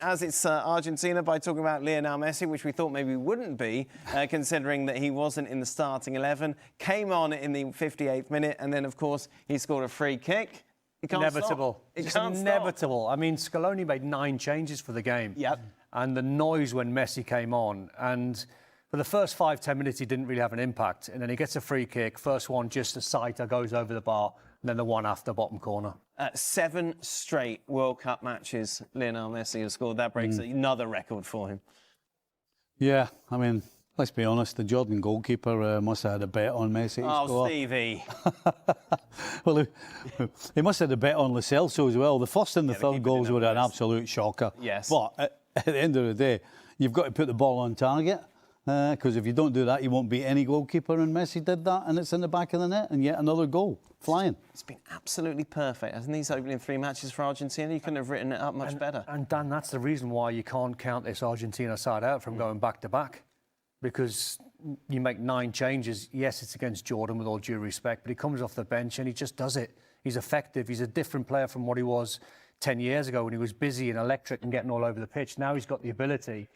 as it's Argentina by talking about Lionel Messi, which we thought maybe wouldn't be, considering that he wasn't in the starting 11. Came on in the 58th minute, and then, of course, he scored a free kick. Inevitable. It's inevitable. I mean, Scaloni made 9 changes for the game. Yep. And the noise when Messi came on, and for the first 5-10 minutes, he didn't really have an impact. And then he gets a free kick. First one, just a sighter, goes over the bar. And then the one after, bottom corner. 7 straight World Cup matches Lionel Messi has scored. That breaks another record for him. Yeah, I mean, let's be honest, the Jordan goalkeeper must have had a bet on Messi. Oh, Stevie. Well, he must have had a bet on Lo Celso as well. The first and the third goals were an absolute shocker. Yes. But at the end of the day, you've got to put the ball on target. Because if you don't do that, you won't beat any goalkeeper. And Messi did that, and it's in the back of the net, and yet another goal, flying. It's been absolutely perfect. Hasn't these opening 3 matches for Argentina? You couldn't have written it up much better. And Dan, that's the reason why you can't count this Argentina side out from going back to back. Because you make 9 changes. Yes, it's against Jordan, with all due respect, but he comes off the bench and he just does it. He's effective. He's a different player from what he was 10 years ago when he was busy and electric and getting all over the pitch. Now he's got the ability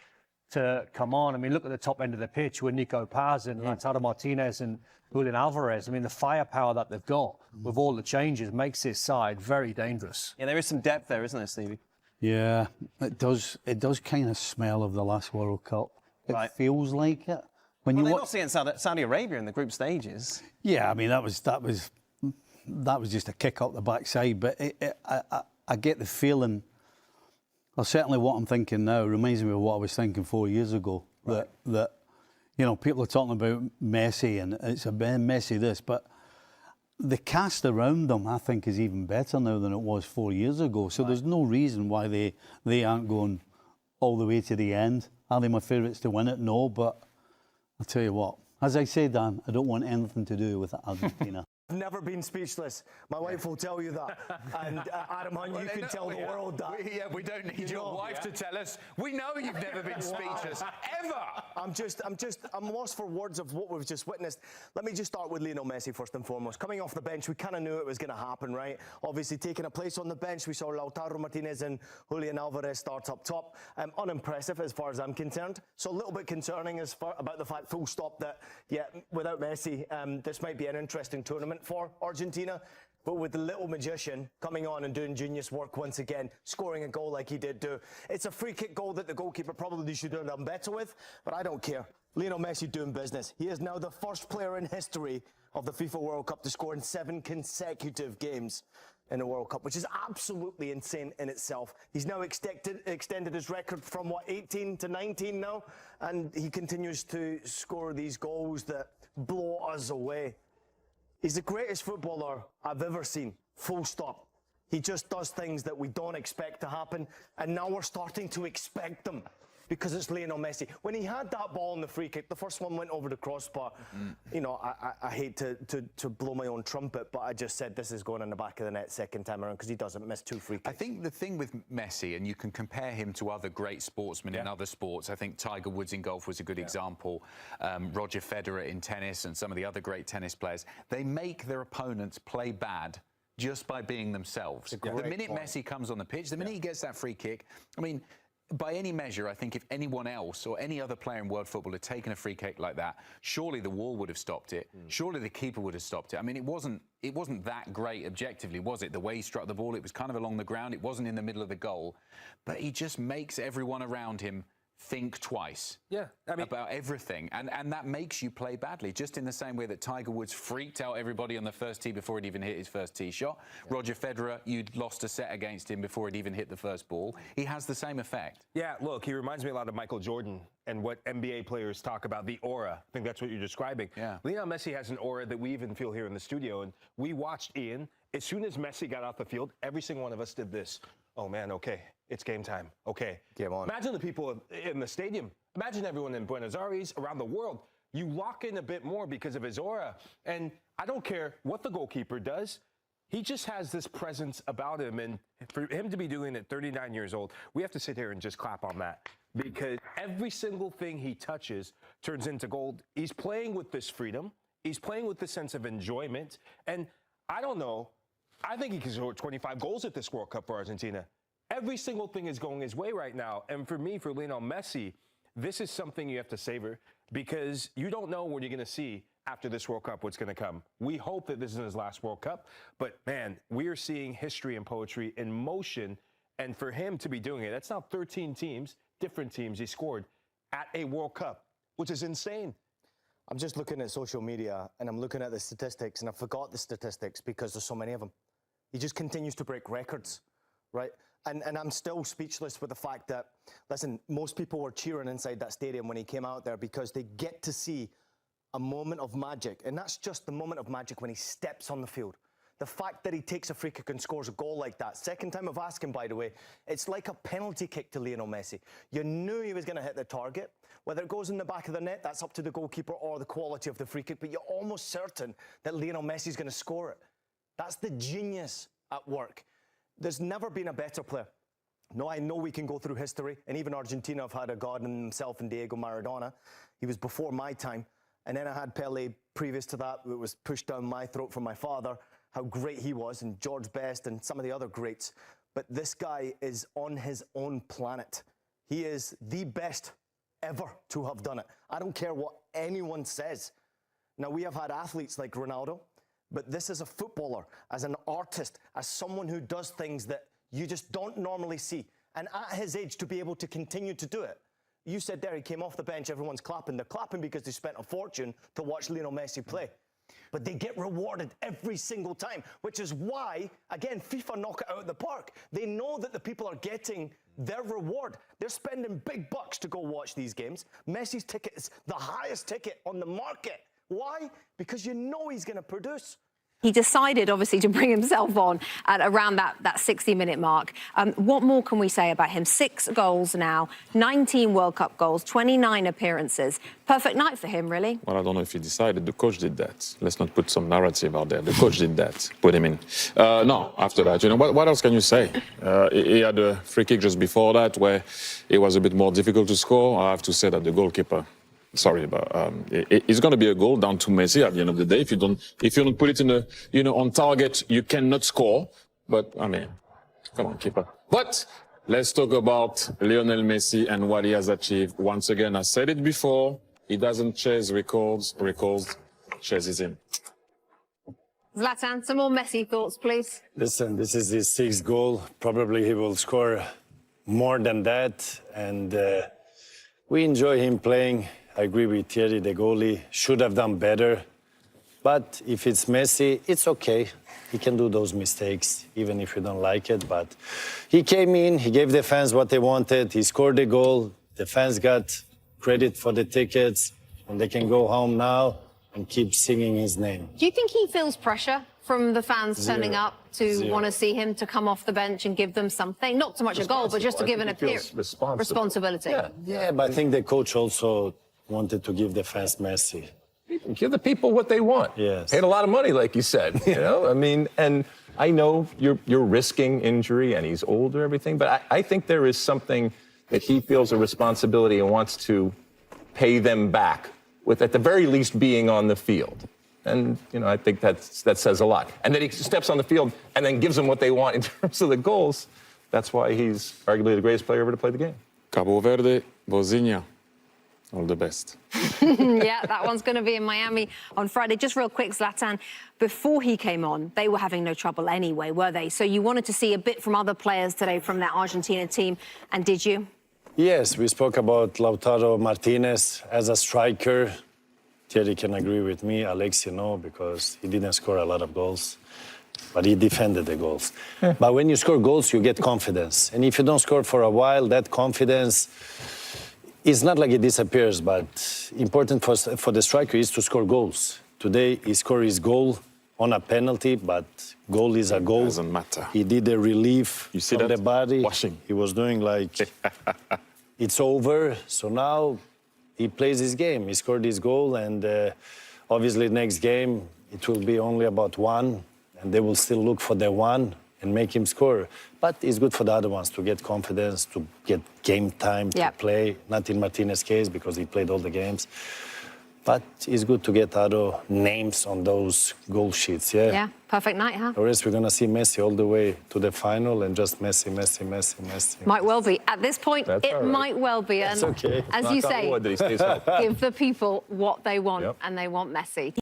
to come on. I mean, look at the top end of the pitch with Nico Paz and Lautaro Martinez and Julian Alvarez. I mean, the firepower that they've got with all the changes makes this side very dangerous. Yeah, there is some depth there, isn't there, Stevie? Yeah, it does. It does kind of smell of the last World Cup. It feels like it. When they're not seeing Saudi Arabia in the group stages. Yeah, I mean that was just a kick up the backside. But I get the feeling. Well, certainly what I'm thinking now reminds me of what I was thinking 4 years ago. Right. That you know, people are talking about Messi and it's a Messi this, but the cast around them, I think, is even better now than it was 4 years ago. So there's no reason why they aren't going all the way to the end. Are they my favourites to win it? No, but I'll tell you what. As I say, Dan, I don't want anything to do with Argentina. I've never been speechless. My wife will tell you that. And Adam Hunt, you can tell the world that. We don't need your wife to tell us. We know you've never been speechless, ever. I'm lost for words of what we've just witnessed. Let me just start with Lionel Messi first and foremost. Coming off the bench, we kind of knew it was going to happen, right? Obviously, taking a place on the bench, we saw Lautaro Martinez and Julian Alvarez start up top. Unimpressive as far as I'm concerned. So a little bit concerning about the fact, full stop, that, yeah, without Messi, this might be an interesting tournament for Argentina, but with the little magician coming on and doing genius work once again, scoring a goal like he did do. It's a free kick goal that the goalkeeper probably should have done better with, but I don't care. Lionel Messi doing business. He is now the first player in history of the FIFA World Cup to score in 7 consecutive games in the World Cup, which is absolutely insane in itself. He's now extended his record from, 18 to 19 now, and he continues to score these goals that blow us away. He's the greatest footballer I've ever seen, full stop. He just does things that we don't expect to happen, and now we're starting to expect them because it's Lionel Messi. When he had that ball in the free kick, the first one went over the crossbar. You know, I hate to blow my own trumpet, but I just said this is going in the back of the net second time around because he doesn't miss 2 free kicks. I think the thing with Messi, and you can compare him to other great sportsmen in other sports. I think Tiger Woods in golf was a good example. Roger Federer in tennis and some of the other great tennis players. They make their opponents play bad just by being themselves. The minute Messi comes on the pitch, the minute he gets that free kick, I mean, by any measure, I think if anyone else or any other player in world football had taken a free kick like that, surely the wall would have stopped it. Surely the keeper would have stopped it. I mean, it wasn't that great objectively, was it? The way he struck the ball, it was kind of along the ground. It wasn't in the middle of the goal. But he just makes everyone around him think twice about everything. And that makes you play badly, just in the same way that Tiger Woods freaked out everybody on the first tee before he'd even hit his first tee shot. Roger Federer, you'd lost a set against him before he'd even hit the first ball. He has the same effect. Yeah, look, he reminds me a lot of Michael Jordan and what NBA players talk about, the aura. I think that's what you're describing. Yeah. Lionel Messi has an aura that we even feel here in the studio. And we watched Ian. As soon as Messi got off the field, every single one of us did this. Oh, man, okay. It's game time. Okay. Game on. Imagine the people in the stadium. Imagine everyone in Buenos Aires, around the world. You lock in a bit more because of his aura. And I don't care what the goalkeeper does. He just has this presence about him. And for him to be doing it 39 years old, we have to sit here and just clap on that. Because every single thing he touches turns into gold. He's playing with this freedom. He's playing with this sense of enjoyment. And I don't know. I think he can score 25 goals at this World Cup for Argentina. Every single thing is going his way right now. And for me, for Lionel Messi, this is something you have to savor because you don't know when you're going to see after this World Cup what's going to come. We hope that this is his last World Cup, but man, we are seeing history and poetry in motion. And for him to be doing it, that's now 13 teams, different teams he scored at a World Cup, which is insane. I'm just looking at social media and I'm looking at the statistics, and I forgot the statistics because there's so many of them. He just continues to break records, right? And I'm still speechless with the fact that, listen, most people were cheering inside that stadium when he came out there because they get to see a moment of magic. And that's just the moment of magic when he steps on the field. The fact that he takes a free kick and scores a goal like that, second time of asking, by the way, it's like a penalty kick to Lionel Messi. You knew he was going to hit the target. Whether it goes in the back of the net, that's up to the goalkeeper or the quality of the free kick, but you're almost certain that Lionel Messi's going to score it. That's the genius at work. There's never been a better player. No, I know we can go through history, and even Argentina have had a god in himself in Diego Maradona. He was before my time. And then I had Pele previous to that. It was pushed down my throat from my father, how great he was, and George Best and some of the other greats. But this guy is on his own planet. He is the best ever to have done it. I don't care what anyone says. Now, we have had athletes like Ronaldo, but this is a footballer, as an artist, as someone who does things that you just don't normally see. And at his age, to be able to continue to do it. You said there he came off the bench, everyone's clapping. They're clapping because they spent a fortune to watch Lionel Messi play. But they get rewarded every single time, which is why, again, FIFA knock it out of the park. They know that the people are getting their reward. They're spending big bucks to go watch these games. Messi's ticket is the highest ticket on the market. Why? Because you know he's going to produce. He decided, obviously, to bring himself on at around that 60-minute mark. What more can we say about him? 6 goals now, 19 World Cup goals, 29 appearances. Perfect night for him, really. Well, I don't know if he decided. The coach did that. Let's not put some narrative out there. The coach did that. Put him in. No, after that, you know, what else can you say? He had a free kick just before that where it was a bit more difficult to score. I have to say that the goalkeeper... Sorry, but it's going to be a goal down to Messi at the end of the day. If you don't put it in the, on target, you cannot score. But I mean, come on, keeper. But let's talk about Lionel Messi and what he has achieved. Once again, I said it before. He doesn't chase records. Records chases him. Zlatan, some more Messi thoughts, please. Listen, this is his 6th goal. Probably he will score more than that. And we enjoy him playing. I agree with Thierry, the goalie should have done better. But if it's Messi, it's okay. He can do those mistakes, even if you don't like it. But he came in, he gave the fans what they wanted, he scored the goal, the fans got credit for the tickets, and they can go home now and keep singing his name. Do you think he feels pressure from the fans turning up to want to see him to come off the bench and give them something? Not so much a goal, but just to give an appearance. Responsibility. Yeah, but I think the coach also wanted to give the fans Messi. Give the people what they want. Yes. Paid a lot of money, like you said. You know, I mean, and I know you're risking injury, and he's older, everything. But I think there is something that he feels a responsibility and wants to pay them back with, at the very least, being on the field. And I think that says a lot. And that he steps on the field and then gives them what they want in terms of the goals. That's why he's arguably the greatest player ever to play the game. Cabo Verde, Bozinha. All the best. Yeah, that one's going to be in Miami on Friday. Just real quick, Zlatan, before he came on, they were having no trouble anyway, were they? So you wanted to see a bit from other players today from that Argentina team, and did you? Yes, we spoke about Lautaro Martinez as a striker. Thierry can agree with me, Alex, because he didn't score a lot of goals, but he defended the goals. But when you score goals, you get confidence. And if you don't score for a while, that confidence... It's not like it disappears, but important for the striker is to score goals. Today, he scored his goal on a penalty, but goal is a goal. Doesn't matter. He did a relief you see from that? the body. Washing. He was doing like, it's over. So now he plays his game. He scored his goal, and obviously next game, it will be only about 1, and they will still look for the 1 and make him score. But it's good for the other ones to get confidence, to get game time to play. Not in Martinez's case, because he played all the games. But it's good to get other names on those goal sheets, yeah? Yeah, perfect night, huh? Or else we're going to see Messi all the way to the final and just Messi, Messi, Messi, Messi. Might well be. At this point, That's all it right. might well be. And That's okay. as Knock you on say, wood that he stays healthy. give the people what they want, Yep. and they want Messi.